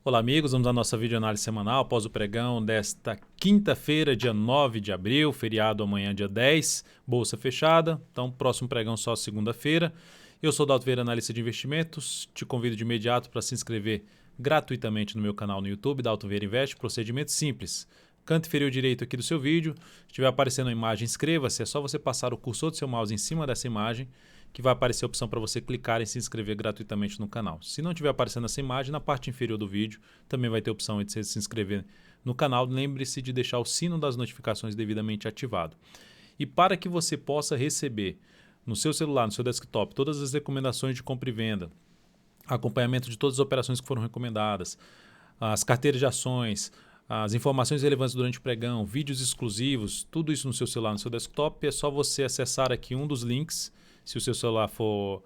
Olá amigos, vamos à nossa videoanálise semanal após o pregão desta quinta-feira, dia 9 de abril, feriado amanhã dia 10, bolsa fechada, então próximo pregão só segunda-feira. Eu sou o Dalto Vieira, analista de investimentos, te convido de imediato para se inscrever gratuitamente no meu canal no YouTube, Dalto Vieira Investe, procedimento simples. Canto inferior direito aqui do seu vídeo, se estiver aparecendo a imagem, inscreva-se, é só você passar o cursor do seu mouse em cima dessa imagem, que vai aparecer a opção para você clicar e se inscrever gratuitamente no canal. Se não estiver aparecendo essa imagem, na parte inferior do vídeo também vai ter a opção de você se inscrever no canal. Lembre-se de deixar o sino das notificações devidamente ativado. E para que você possa receber no seu celular, no seu desktop, todas as recomendações de compra e venda, acompanhamento de todas as operações que foram recomendadas, as carteiras de ações, as informações relevantes durante o pregão, vídeos exclusivos, tudo isso no seu celular, no seu desktop, é só você acessar aqui um dos links. Se o seu celular for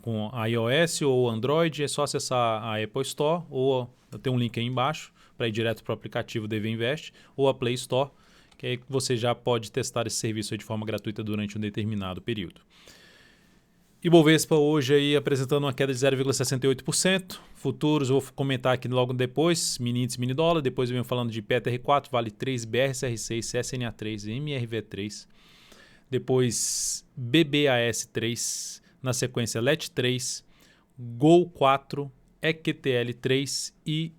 com iOS ou Android, é só acessar a Apple Store, ou tem um link aí embaixo para ir direto para o aplicativo DV Invest, ou a Play Store, que aí você já pode testar esse serviço aí de forma gratuita durante um determinado período. Ibovespa hoje aí apresentando uma queda de 0,68%. Futuros eu vou comentar aqui logo depois, mini índice, mini dólar. Depois eu venho falando de PTR4, Vale 3, BRCR6, CSNA3, MRV3. Depois BBAS3, na sequência LET3, GOL4, EQTL3 e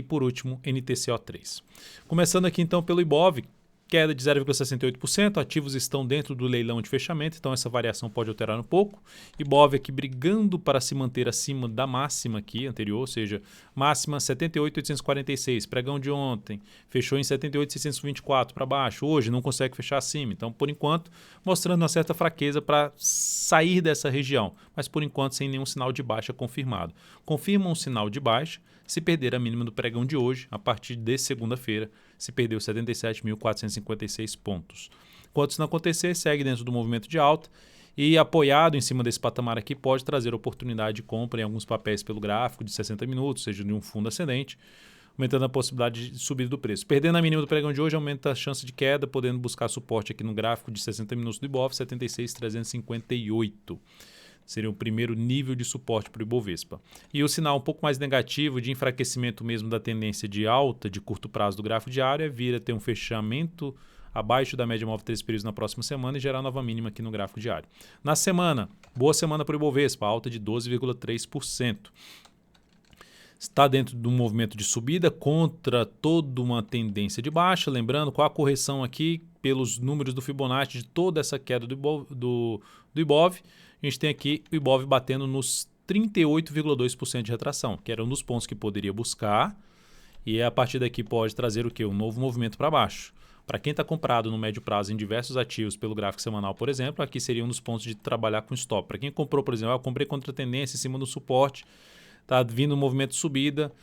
por último NTCO3. Começando aqui então pelo Ibov, queda de 0,68%, ativos estão dentro do leilão de fechamento, então essa variação pode alterar um pouco. Ibov aqui brigando para se manter acima da máxima aqui anterior, ou seja, máxima 78.846, pregão de ontem, fechou em 78.624 para baixo, hoje não consegue fechar acima, então por enquanto mostrando uma certa fraqueza para sair dessa região, mas por enquanto sem nenhum sinal de baixa confirmado. Confirma um sinal de baixa se perder a mínima do pregão de hoje, a partir de segunda-feira, se perdeu 77.456 pontos. Enquanto isso não acontecer, segue dentro do movimento de alta e apoiado em cima desse patamar aqui pode trazer oportunidade de compra em alguns papéis pelo gráfico de 60 minutos, seja de um fundo ascendente, aumentando a possibilidade de subida do preço. Perdendo a mínima do pregão de hoje, aumenta a chance de queda, podendo buscar suporte aqui no gráfico de 60 minutos do Ibov, 76.358. Seria o primeiro nível de suporte para o Ibovespa. E o sinal um pouco mais negativo de enfraquecimento mesmo da tendência de alta de curto prazo do gráfico diário é vir a ter um fechamento abaixo da média móvel de 3 períodos na próxima semana e gerar nova mínima aqui no gráfico diário. Na semana, boa semana para o Ibovespa, alta de 12,3%. Está dentro de um movimento de subida contra toda uma tendência de baixa. Lembrando, com a correção aqui, pelos números do Fibonacci de toda essa queda do Ibov, a gente tem aqui o Ibov batendo nos 38,2% de retração, que era um dos pontos que poderia buscar, e a partir daqui pode trazer o quê? Um novo movimento para baixo. Para quem está comprado no médio prazo em diversos ativos pelo gráfico semanal, por exemplo, aqui seria um dos pontos de trabalhar com stop. Para quem comprou, por exemplo, eu comprei contra a tendência em cima do suporte, está vindo um movimento de subida,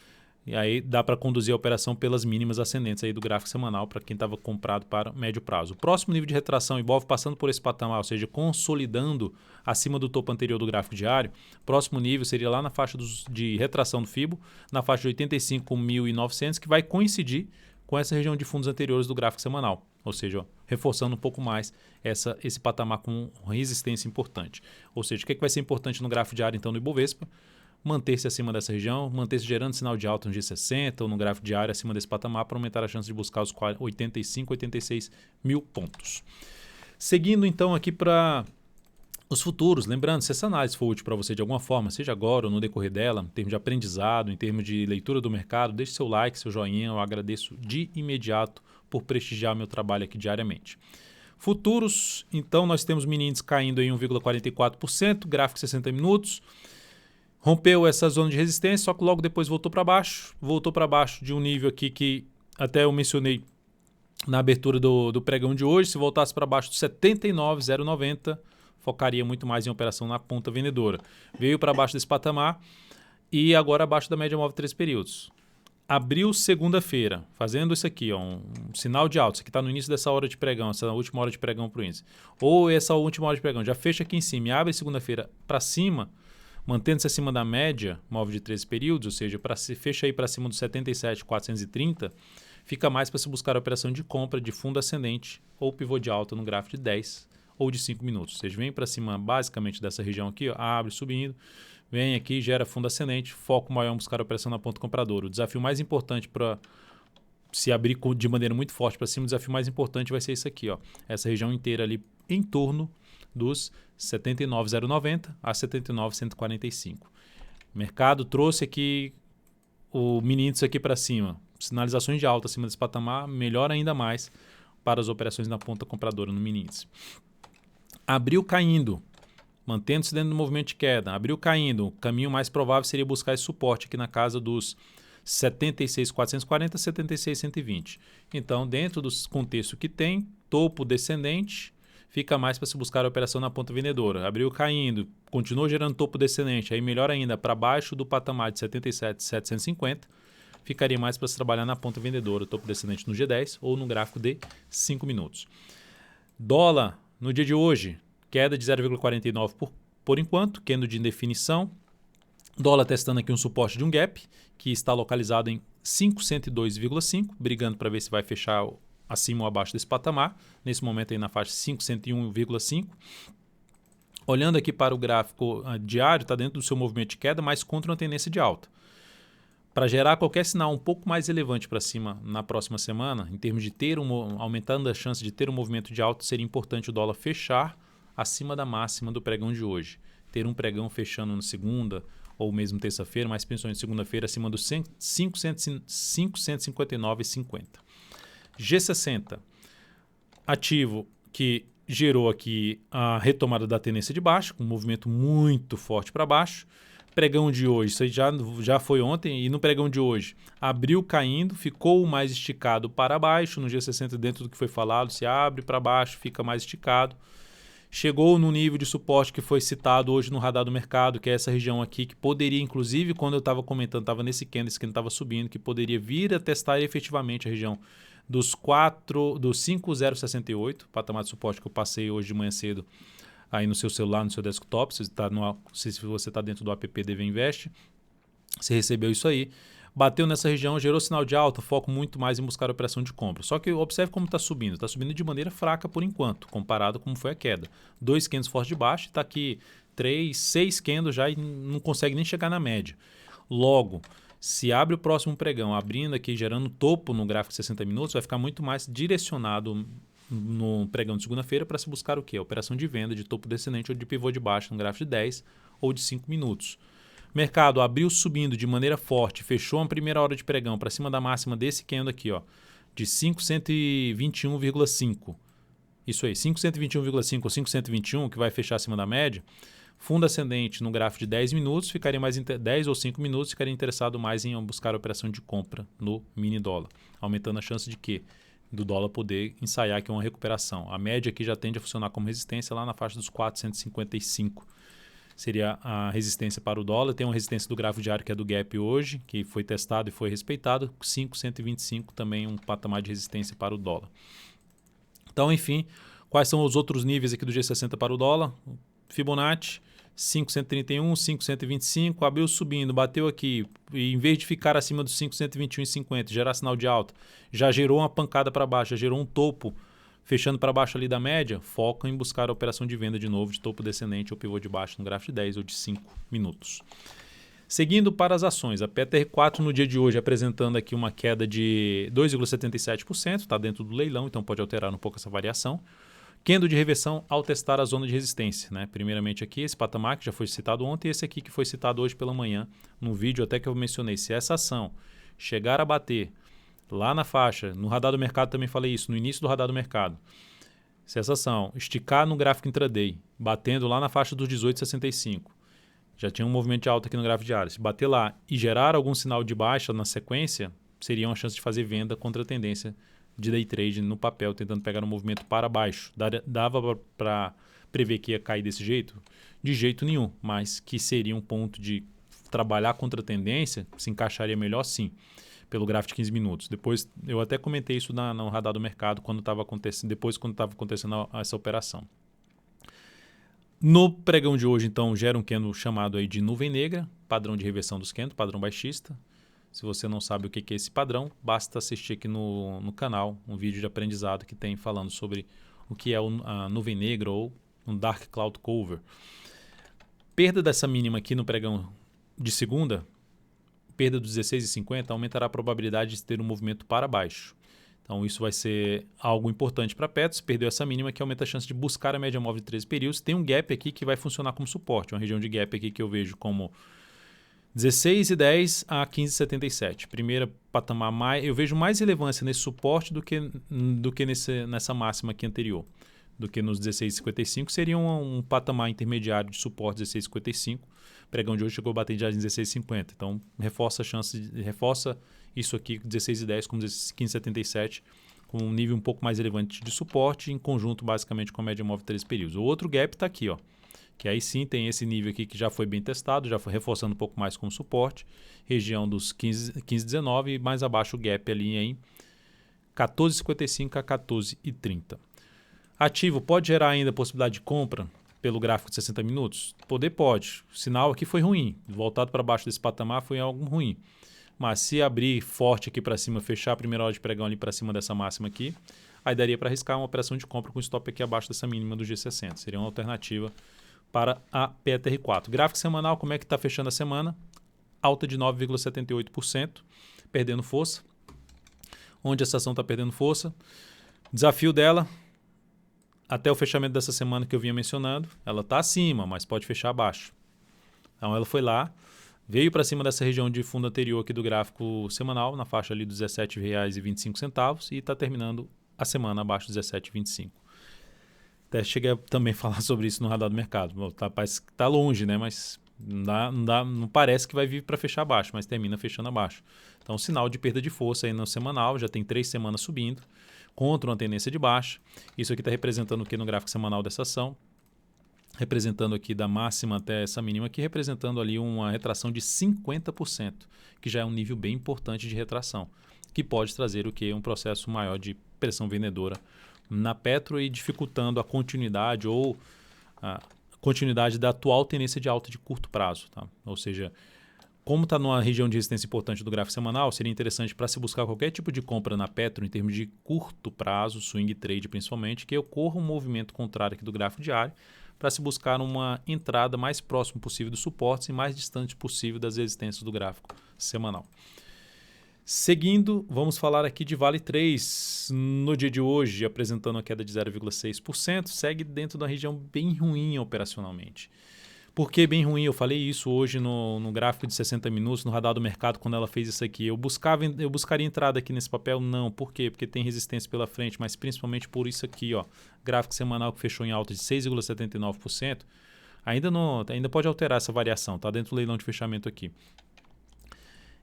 e aí dá para conduzir a operação pelas mínimas ascendentes aí do gráfico semanal para quem estava comprado para médio prazo. O próximo nível de retração, Ibov passando por esse patamar, ou seja, consolidando acima do topo anterior do gráfico diário, próximo nível seria lá na faixa de retração do Fibo, na faixa de 85.900, que vai coincidir com essa região de fundos anteriores do gráfico semanal, ou seja, reforçando um pouco mais esse patamar com resistência importante. Ou seja, o que vai ser importante no gráfico diário então do Ibovespa? Manter-se acima dessa região, manter-se gerando sinal de alta no G60 ou no gráfico diário acima desse patamar para aumentar a chance de buscar os 85, 86 mil pontos. Seguindo então aqui para os futuros, lembrando, se essa análise for útil para você de alguma forma, seja agora ou no decorrer dela, em termos de aprendizado, em termos de leitura do mercado, deixe seu like, seu joinha, eu agradeço de imediato por prestigiar meu trabalho aqui diariamente. Futuros, então nós temos mini índice caindo em 1,44%, gráfico 60 minutos, rompeu essa zona de resistência, só que logo depois voltou para baixo de um nível aqui que até eu mencionei na abertura do pregão de hoje. Se voltasse para baixo de 79,090, focaria muito mais em operação na ponta vendedora. Veio para baixo desse patamar e agora abaixo da média móvel de 3 períodos. Abriu segunda-feira, fazendo isso aqui, ó, um sinal de alta. Isso aqui está no início dessa hora de pregão, essa última hora de pregão para o índice. Ou essa última hora de pregão, já fecha aqui em cima e abre segunda-feira para cima, mantendo-se acima da média móvel de 13 períodos, ou seja, se fecha aí para cima dos 77.430, fica mais para se buscar a operação de compra de fundo ascendente ou pivô de alta no gráfico de 10 ou de 5 minutos. Ou seja, vem para cima basicamente dessa região aqui, ó, abre subindo, vem aqui, gera fundo ascendente, foco maior em buscar a operação na ponta compradora. O desafio mais importante para se abrir de maneira muito forte para cima, o desafio mais importante vai ser isso aqui, ó, essa região inteira ali em torno dos 79,090 a 79,145. O mercado trouxe aqui o mini índice aqui para cima, sinalizações de alta acima desse patamar, melhora ainda mais para as operações na ponta compradora no mini índice. Abriu caindo, mantendo-se dentro do movimento de queda, abriu caindo, o caminho mais provável seria buscar esse suporte aqui na casa dos 76.440 a 76.120. Então, dentro do contexto que tem, topo descendente, fica mais para se buscar a operação na ponta vendedora. Abriu caindo, continuou gerando topo descendente, aí melhor ainda, para baixo do patamar de 77.750, ficaria mais para se trabalhar na ponta vendedora, topo descendente no G10 ou no gráfico de 5 minutos. Dólar, no dia de hoje, queda de 0,49 por enquanto, candle de indefinição. Dólar testando aqui um suporte de um gap, que está localizado em 502,5, brigando para ver se vai fechar acima ou abaixo desse patamar. Nesse momento aí na faixa 501,5. Olhando aqui para o gráfico diário, está dentro do seu movimento de queda, mas contra uma tendência de alta. Para gerar qualquer sinal um pouco mais relevante para cima na próxima semana, em termos de aumentando a chance de ter um movimento de alta, seria importante o dólar fechar acima da máxima do pregão de hoje. Ter um pregão fechando na segunda ou mesmo terça-feira, mas principalmente segunda-feira, acima dos 559,50. G60, ativo que gerou aqui a retomada da tendência de baixo, com um movimento muito forte para baixo. Pregão de hoje, isso aí já foi ontem, e no pregão de hoje abriu caindo, ficou mais esticado para baixo, no G60 dentro do que foi falado, se abre para baixo, fica mais esticado. Chegou no nível de suporte que foi citado hoje no radar do mercado, que é essa região aqui, que poderia, inclusive, quando eu estava comentando, estava nesse candle, esse candle estava subindo, que poderia vir a testar efetivamente a região dos 5,068, patamar de suporte que eu passei hoje de manhã cedo, aí no seu celular, no seu desktop, se você está dentro do app DV Invest, você recebeu isso aí, bateu nessa região, gerou sinal de alta, foco muito mais em buscar a operação de compra. Só que observe como está subindo de maneira fraca por enquanto, comparado com como foi a queda. 2 candles fortes de baixo, está aqui 6 candles já e não consegue nem chegar na média. Logo, se abre o próximo pregão, abrindo aqui, gerando topo no gráfico de 60 minutos, vai ficar muito mais direcionado no pregão de segunda-feira para se buscar o quê? A operação de venda de topo descendente ou de pivô de baixo no gráfico de 10 ou de 5 minutos. Mercado abriu subindo de maneira forte, fechou a primeira hora de pregão para cima da máxima desse candle aqui, ó, de 5.121,5. Isso aí, 5.121,5 ou 5.121, que vai fechar acima da média. Fundo ascendente no gráfico de 10 minutos, 10 ou 5 minutos, ficaria interessado mais em buscar a operação de compra no mini dólar, aumentando a chance de quê? Do dólar poder ensaiar aqui uma recuperação. A média aqui já tende a funcionar como resistência lá na faixa dos 455. Seria a resistência para o dólar. Tem uma resistência do gráfico diário que é do gap hoje, que foi testado e foi respeitado. 5,125 também um patamar de resistência para o dólar. Então, enfim, quais são os outros níveis aqui do G60 para o dólar? Fibonacci, 5.131, 5.125, abriu subindo, bateu aqui, e em vez de ficar acima dos 5.121,50, gerar sinal de alta, já gerou uma pancada para baixo, já gerou um topo, fechando para baixo ali da média, foca em buscar a operação de venda de novo, de topo descendente ou pivô de baixo no gráfico de 10 ou de 5 minutos. Seguindo para as ações, a PTR4 no dia de hoje apresentando aqui uma queda de 2,77%, está dentro do leilão, então pode alterar um pouco essa variação. Candle de reversão ao testar a zona de resistência, né? Primeiramente aqui esse patamar que já foi citado ontem e esse aqui que foi citado hoje pela manhã no vídeo até que eu mencionei. Se essa ação chegar a bater lá na faixa, no radar do mercado também falei isso, no início do radar do mercado, se essa ação esticar no gráfico intraday, batendo lá na faixa dos 18,65, já tinha um movimento de alta aqui no gráfico diário, se bater lá e gerar algum sinal de baixa na sequência, seria uma chance de fazer venda contra a tendência de day trade no papel, tentando pegar um movimento para baixo. Dava para prever que ia cair desse jeito? De jeito nenhum, mas que seria um ponto de trabalhar contra a tendência, se encaixaria melhor sim, pelo gráfico de 15 minutos. Depois, eu até comentei isso no radar do mercado, quando estava acontecendo essa operação. No pregão de hoje, então, gera um candle chamado aí de nuvem negra, padrão de reversão dos candles, padrão baixista. Se você não sabe o que é esse padrão, basta assistir aqui no canal um vídeo de aprendizado que tem falando sobre o que é a nuvem negra ou um Dark Cloud Cover. Perda dessa mínima aqui no pregão de segunda, perda dos 16,50, aumentará a probabilidade de ter um movimento para baixo. Então isso vai ser algo importante para Petros. Perdeu essa mínima que aumenta a chance de buscar a média móvel de 13 períodos. Tem um gap aqui que vai funcionar como suporte, uma região de gap aqui que eu vejo como 16,10 a 15,77. Primeira patamar, eu vejo mais relevância nesse suporte do que nessa máxima aqui anterior, do que nos 16,55. Seria um patamar intermediário de suporte 16,55. O pregão de hoje chegou a bater já em 16,50. Então reforça isso aqui, 16,10 com 15,77, com um nível um pouco mais relevante de suporte, em conjunto basicamente com a média móvel de 13 períodos. O outro gap está aqui, ó, que aí sim tem esse nível aqui que já foi bem testado, já foi reforçando um pouco mais como suporte, região dos 15,19 e mais abaixo o gap ali em 14,55 a 14,30. Ativo pode gerar ainda a possibilidade de compra pelo gráfico de 60 minutos? Pode. O sinal aqui foi ruim. Voltado para baixo desse patamar foi algo ruim. Mas se abrir forte aqui para cima, fechar a primeira hora de pregão ali para cima dessa máxima aqui, aí daria para arriscar uma operação de compra com stop aqui abaixo dessa mínima do G60. Seria uma alternativa para a PTR4. Gráfico semanal, como é que está fechando a semana? Alta de 9,78%, perdendo força. Onde essa ação está perdendo força? Desafio dela, até o fechamento dessa semana que eu vinha mencionando, ela está acima, mas pode fechar abaixo. Então ela foi lá, veio para cima dessa região de fundo anterior aqui do gráfico semanal, na faixa ali dos R$ 17,25 e está terminando a semana abaixo dos R$ 17,25. Até cheguei a também falar sobre isso no radar do mercado. Parece que está longe, né? Mas não parece que vai vir para fechar abaixo, mas termina fechando abaixo. Então, sinal de perda de força aí no semanal, já tem 3 semanas subindo, contra uma tendência de baixa. Isso aqui está representando o que no gráfico semanal dessa ação? Representando aqui da máxima até essa mínima aqui, representando ali uma retração de 50%, que já é um nível bem importante de retração, que pode trazer o que? Um processo maior de pressão vendedora na Petro e dificultando a continuidade ou a continuidade da atual tendência de alta de curto prazo. Tá? Ou seja, como está numa região de resistência importante do gráfico semanal, seria interessante para se buscar qualquer tipo de compra na Petro em termos de curto prazo, swing trade principalmente, que ocorra um movimento contrário aqui do gráfico diário, para se buscar uma entrada mais próximo possível dos suportes e mais distante possível das resistências do gráfico semanal. Seguindo, vamos falar aqui de Vale 3. No dia de hoje, apresentando uma queda de 0,6%, segue dentro da região bem ruim operacionalmente. Por que bem ruim? Eu falei isso hoje no gráfico de 60 minutos, no radar do mercado, quando ela fez isso aqui. Eu buscaria entrada aqui nesse papel? Não. Por quê? Porque tem resistência pela frente, mas principalmente por isso aqui, ó. Gráfico semanal que fechou em alta de 6,79%. Ainda pode alterar essa variação, tá? Dentro do leilão de fechamento aqui.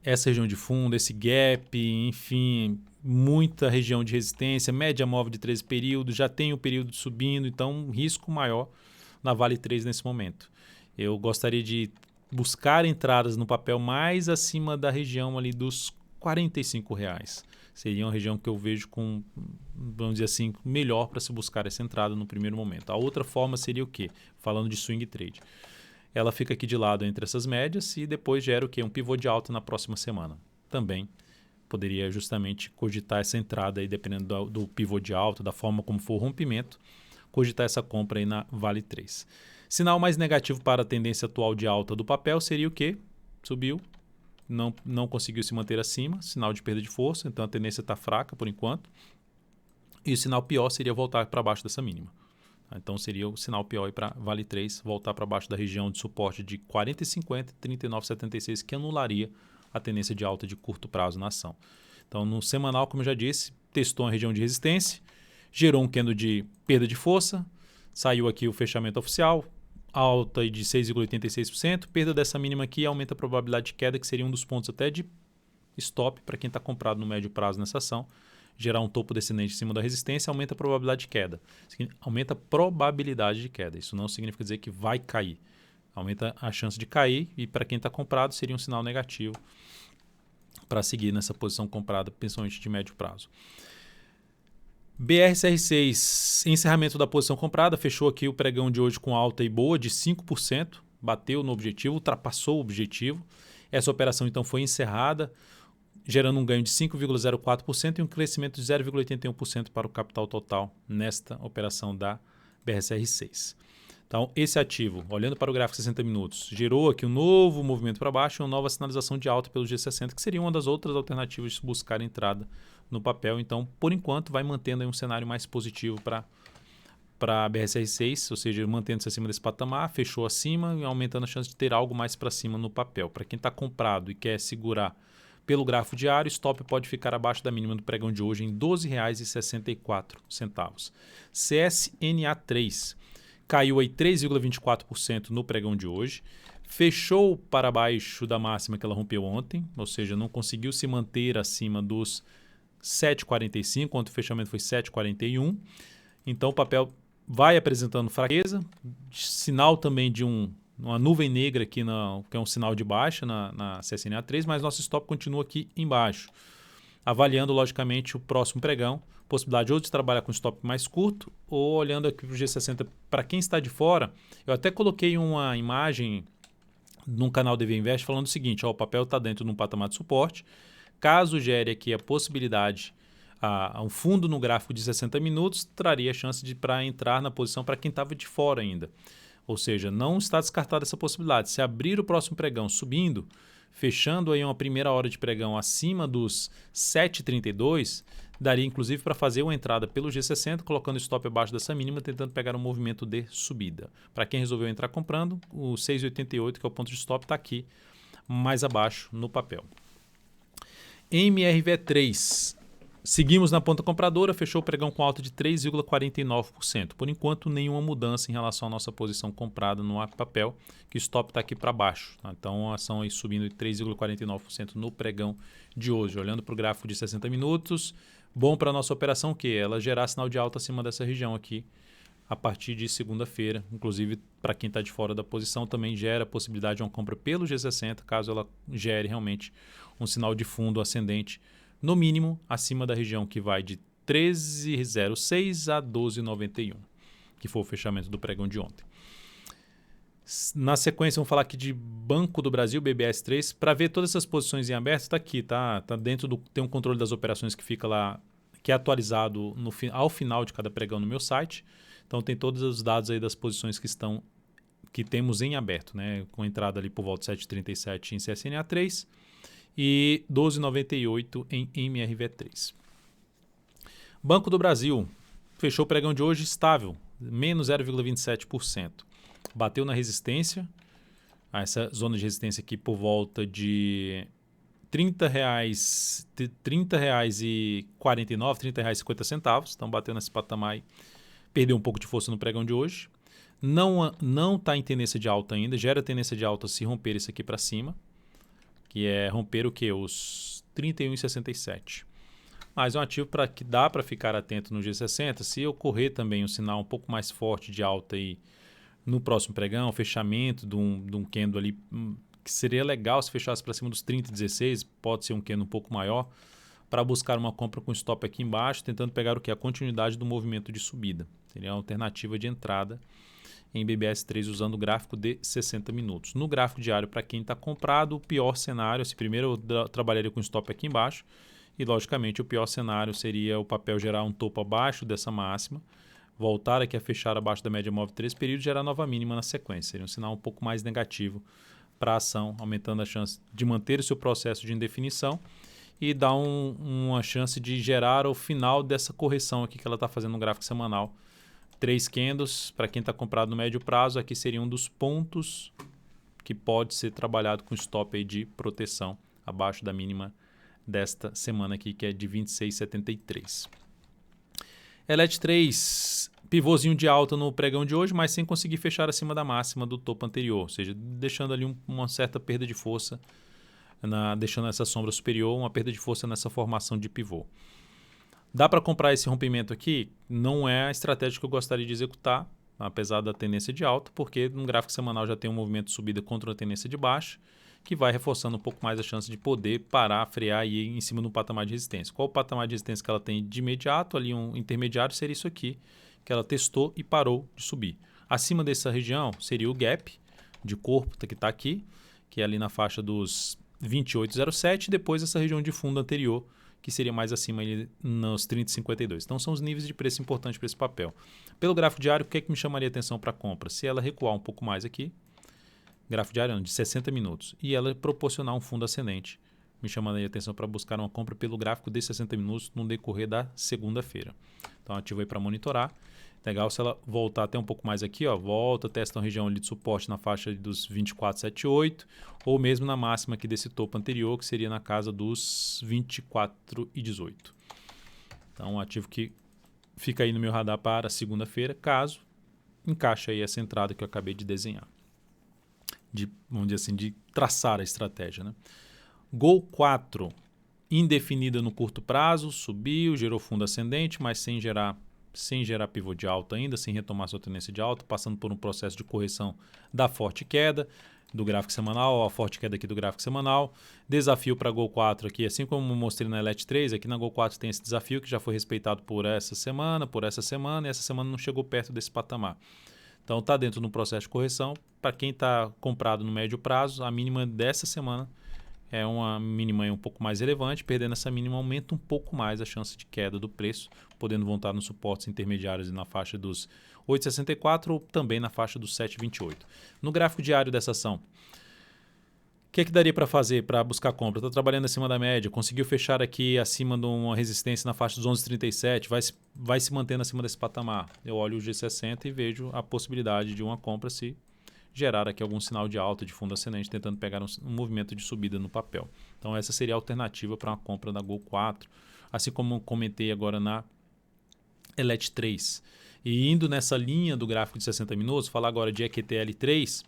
Essa região de fundo, esse gap, enfim, muita região de resistência, média móvel de 13 períodos, já tem o período subindo, então um risco maior na Vale 3 nesse momento. Eu gostaria de buscar entradas no papel mais acima da região ali dos R$45. Seria uma região que eu vejo com, vamos dizer assim, melhor para se buscar essa entrada no primeiro momento. A outra forma seria o quê? Falando de swing trade. Ela fica aqui de lado entre essas médias e depois gera o quê? Um pivô de alta na próxima semana. Também poderia justamente cogitar essa entrada aí, dependendo do pivô de alta, da forma como for o rompimento, cogitar essa compra aí na Vale 3. Sinal mais negativo para a tendência atual de alta do papel seria o quê? Subiu, não conseguiu se manter acima, sinal de perda de força, então a tendência está fraca por enquanto. E o sinal pior seria voltar para baixo dessa mínima. Então seria o sinal pior para Vale 3 voltar para baixo da região de suporte de 40,50 e 39,76, que anularia a tendência de alta de curto prazo na ação. Então no semanal, como eu já disse, testou uma região de resistência, gerou um candle de perda de força, saiu aqui o fechamento oficial, alta de 6,86%, perda dessa mínima aqui aumenta a probabilidade de queda, que seria um dos pontos até de stop para quem está comprado no médio prazo nessa ação. Gerar um topo descendente em cima da resistência aumenta a probabilidade de queda. Aumenta a probabilidade de queda. Isso não significa dizer que vai cair. Aumenta a chance de cair e para quem está comprado seria um sinal negativo para seguir nessa posição comprada, principalmente de médio prazo. BRCR6, encerramento da posição comprada, fechou aqui o pregão de hoje com alta e boa de 5%, bateu no objetivo, ultrapassou o objetivo. Essa operação então foi encerrada, gerando um ganho de 5,04% e um crescimento de 0,81% para o capital total nesta operação da BRCR6. Então, esse ativo, olhando para o gráfico 60 minutos, gerou aqui um novo movimento para baixo e uma nova sinalização de alta pelo G60, que seria uma das outras alternativas de buscar entrada no papel. Então, por enquanto, vai mantendo aí um cenário mais positivo para a BRCR6, ou seja, mantendo-se acima desse patamar, fechou acima e aumentando a chance de ter algo mais para cima no papel. Para quem está comprado e quer segurar pelo gráfico diário, stop pode ficar abaixo da mínima do pregão de hoje em R$ 12,64. CSNA3 caiu aí 3,24% no pregão de hoje, fechou para baixo da máxima que ela rompeu ontem, ou seja, não conseguiu se manter acima dos 7,45, ontem o fechamento foi 7,41. Então o papel vai apresentando fraqueza, sinal também de uma nuvem negra aqui, que é um sinal de baixa na CSNA3, mas nosso stop continua aqui embaixo. Avaliando, logicamente, o próximo pregão, possibilidade ou de trabalhar com stop mais curto, ou olhando aqui para o G60, para quem está de fora, eu até coloquei uma imagem num canal DV Invest falando o seguinte, ó, o papel está dentro de um patamar de suporte, caso gere aqui a possibilidade, um fundo no gráfico de 60 minutos, traria a chance para entrar na posição para quem estava de fora ainda. Ou seja, não está descartada essa possibilidade. Se abrir o próximo pregão subindo, fechando aí uma primeira hora de pregão acima dos 7,32, daria inclusive para fazer uma entrada pelo G60, colocando o stop abaixo dessa mínima, tentando pegar um movimento de subida. Para quem resolveu entrar comprando, o 6,88, que é o ponto de stop, está aqui mais abaixo no papel. MRV3. Seguimos na ponta compradora, fechou o pregão com alta de 3,49%. Por enquanto, nenhuma mudança em relação à nossa posição comprada no papel, que o stop está aqui para baixo. Tá? Então, a ação aí subindo de 3,49% no pregão de hoje. Olhando para o gráfico de 60 minutos, bom para a nossa operação, que ela gerar sinal de alta acima dessa região aqui, a partir de segunda-feira. Inclusive, para quem está de fora da posição, também gera a possibilidade de uma compra pelo G60, caso ela gere realmente um sinal de fundo ascendente, no mínimo, acima da região que vai de 13,06 a 12,91, que foi o fechamento do pregão de ontem. Na sequência, vamos falar aqui de Banco do Brasil, BBS3. Para ver todas essas posições em aberto, está aqui, tá dentro tem um controle das operações que fica lá, que é atualizado ao final de cada pregão no meu site. Então, tem todos os dados aí das posições que temos em aberto, né? Com entrada ali por volta de 7,37 em CSNA3 e 12,98 em MRV3. Banco do Brasil fechou o pregão de hoje estável, menos 0,27%. Bateu na resistência, essa zona de resistência aqui por volta de R$ 30,49, R$ 30,50. Então bateu nesse patamar e perdeu um pouco de força no pregão de hoje. Não está em tendência de alta ainda, gera tendência de alta se romper isso aqui para cima, que é romper o que? Os 31,67. Mas é um ativo que dá para ficar atento no G60. Se ocorrer também um sinal um pouco mais forte de alta aí no próximo pregão, fechamento de um candle ali, que seria legal se fechasse para cima dos 30,16, pode ser um candle um pouco maior, para buscar uma compra com stop aqui embaixo, tentando pegar o que? A continuidade do movimento de subida. Seria uma alternativa de entrada em BBS3 usando o gráfico de 60 minutos. No gráfico diário, para quem está comprado, o pior cenário, se primeiro eu trabalharia com stop aqui embaixo, e logicamente o pior cenário seria o papel gerar um topo abaixo dessa máxima, voltar aqui a fechar abaixo da média móvel 3 períodos e gerar nova mínima na sequência. Seria um sinal um pouco mais negativo para a ação, aumentando a chance de manter o seu processo de indefinição e dar uma chance de gerar o final dessa correção aqui que ela está fazendo no gráfico semanal. 3 candles, para quem está comprado no médio prazo, aqui seria um dos pontos que pode ser trabalhado com stop aí de proteção abaixo da mínima desta semana aqui, que é de 26,73. ELET3, pivôzinho de alta no pregão de hoje, mas sem conseguir fechar acima da máxima do topo anterior, ou seja, deixando ali uma certa perda de força, deixando essa sombra superior, uma perda de força nessa formação de pivô. Dá para comprar esse rompimento aqui? Não é a estratégia que eu gostaria de executar, apesar da tendência de alta, porque no gráfico semanal já tem um movimento de subida contra a tendência de baixa, que vai reforçando um pouco mais a chance de poder parar, frear e ir em cima do patamar de resistência. Qual o patamar de resistência que ela tem de imediato? Ali um intermediário seria isso aqui, que ela testou e parou de subir. Acima dessa região seria o gap de corpo que está aqui, que é ali na faixa dos 28,07, e depois essa região de fundo anterior, que seria mais acima ali nos 30,52. Então são os níveis de preço importantes para esse papel. Pelo gráfico diário, o que é que me chamaria atenção para a compra? Se ela recuar um pouco mais aqui, gráfico diário de 60 minutos, e ela proporcionar um fundo ascendente, me chamaria atenção para buscar uma compra pelo gráfico de 60 minutos no decorrer da segunda-feira. Então ativo aí para monitorar. Legal se ela voltar até um pouco mais aqui, ó, volta, testa uma região ali de suporte na faixa dos 24,78 ou mesmo na máxima aqui desse topo anterior, que seria na casa dos 24,18. Então, um ativo que fica aí no meu radar para segunda-feira, caso encaixe aí essa entrada que eu acabei de desenhar. Vamos dizer assim, de traçar a estratégia, né? Gol 4, indefinida no curto prazo, subiu, gerou fundo ascendente, mas sem gerar pivô de alta ainda, sem retomar sua tendência de alta, passando por um processo de correção da forte queda do gráfico semanal, a forte queda aqui do gráfico semanal. Desafio para Gol 4 aqui, assim como mostrei na LET3, aqui na Gol 4 tem esse desafio que já foi respeitado por essa semana, e essa semana não chegou perto desse patamar. Então está dentro de um processo de correção. Para quem está comprado no médio prazo, a mínima dessa semana é uma mínima um pouco mais relevante. Perdendo essa mínima aumenta um pouco mais a chance de queda do preço, podendo voltar nos suportes intermediários na faixa dos 8,64 ou também na faixa dos 7,28. No gráfico diário dessa ação, o que daria para fazer para buscar compra? Estou trabalhando acima da média, conseguiu fechar aqui acima de uma resistência na faixa dos 11,37, vai se mantendo acima desse patamar. Eu olho o G60 e vejo a possibilidade de uma compra se gerar aqui algum sinal de alta de fundo ascendente, tentando pegar um movimento de subida no papel. Então essa seria a alternativa para uma compra da Gol 4, assim como comentei agora na LET3. E indo nessa linha do gráfico de 60 minutos, falar agora de EQTL3,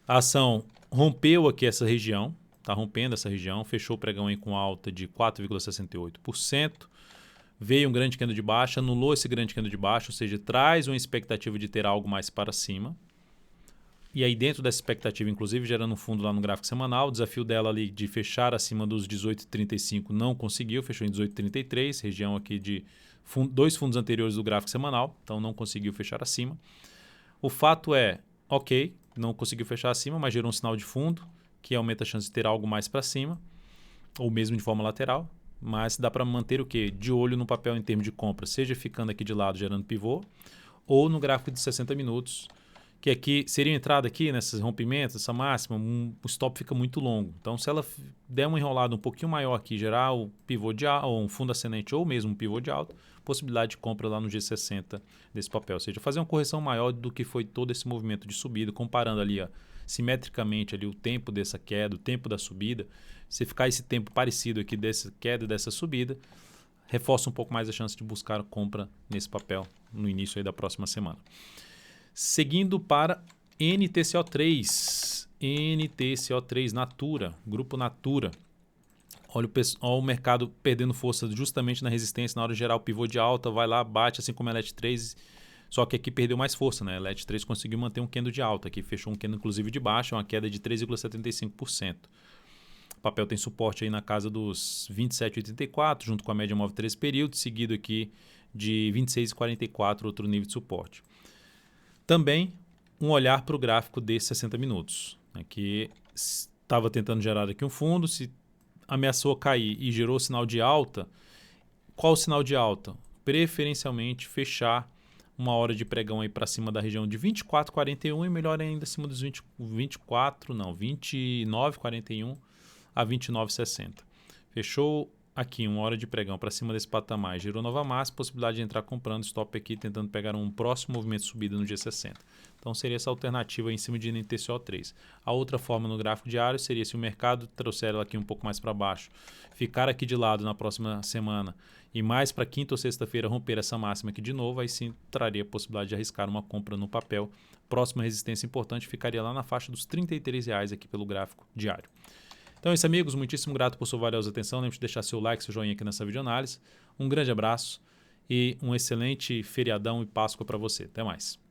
a ação rompeu aqui essa região, está rompendo essa região, fechou o pregão aí com alta de 4,68%, veio um grande candle de baixa, anulou esse grande candle de baixa, ou seja, traz uma expectativa de ter algo mais para cima. E aí dentro dessa expectativa, inclusive, gerando um fundo lá no gráfico semanal, o desafio dela ali de fechar acima dos 18,35 não conseguiu, fechou em 18,33, região aqui de dois fundos anteriores do gráfico semanal, então não conseguiu fechar acima. O fato é, ok, não conseguiu fechar acima, mas gerou um sinal de fundo, que aumenta a chance de ter algo mais para cima, ou mesmo de forma lateral, mas dá para manter o quê? De olho no papel em termos de compra, seja ficando aqui de lado gerando pivô, ou no gráfico de 60 minutos, que aqui seria entrada aqui nesses rompimentos, essa máxima, o stop fica muito longo. Então, se ela der uma enrolada um pouquinho maior aqui, gerar o pivô de alta, ou um fundo ascendente, ou mesmo um pivô de alta, possibilidade de compra lá no G60 desse papel. Ou seja, fazer uma correção maior do que foi todo esse movimento de subida, comparando ali simetricamente ali, o tempo dessa queda, o tempo da subida. Se ficar esse tempo parecido aqui dessa queda e dessa subida, reforça um pouco mais a chance de buscar compra nesse papel no início aí da próxima semana. Seguindo para NTCO3. NTCO3 Natura, Grupo Natura. Olha o mercado perdendo força justamente na resistência, na hora de gerar o pivô de alta, vai lá, bate assim como a LET3, só que aqui perdeu mais força, né? A LET3 conseguiu manter um candle de alta, aqui fechou um candle inclusive de baixa, uma queda de 3,75%. O papel tem suporte aí na casa dos 27,84, junto com a média móvel 13 períodos, seguido aqui de 26,44, outro nível de suporte. Também um olhar para o gráfico de 60 minutos, né, que estava tentando gerar aqui um fundo, se ameaçou cair e gerou sinal de alta. Qual o sinal de alta? Preferencialmente fechar uma hora de pregão aí para cima da região de 24,41 e melhor ainda acima dos 29,41 a 29,60. Fechou aqui uma hora de pregão para cima desse patamar, gerou nova máxima, possibilidade de entrar comprando stop aqui, tentando pegar um próximo movimento de subida no G60. Então seria essa alternativa em cima de NTCO3. A outra forma no gráfico diário seria se o mercado trouxer ela aqui um pouco mais para baixo, ficar aqui de lado na próxima semana e mais para quinta ou sexta-feira romper essa máxima aqui de novo, aí sim traria a possibilidade de arriscar uma compra no papel. Próxima resistência importante ficaria lá na faixa dos R$ 33 aqui pelo gráfico diário. Então é isso, amigos. Muitíssimo grato por sua valiosa atenção. Lembre-se de deixar seu like, seu joinha aqui nessa videoanálise. Um grande abraço e um excelente feriadão e Páscoa para você. Até mais.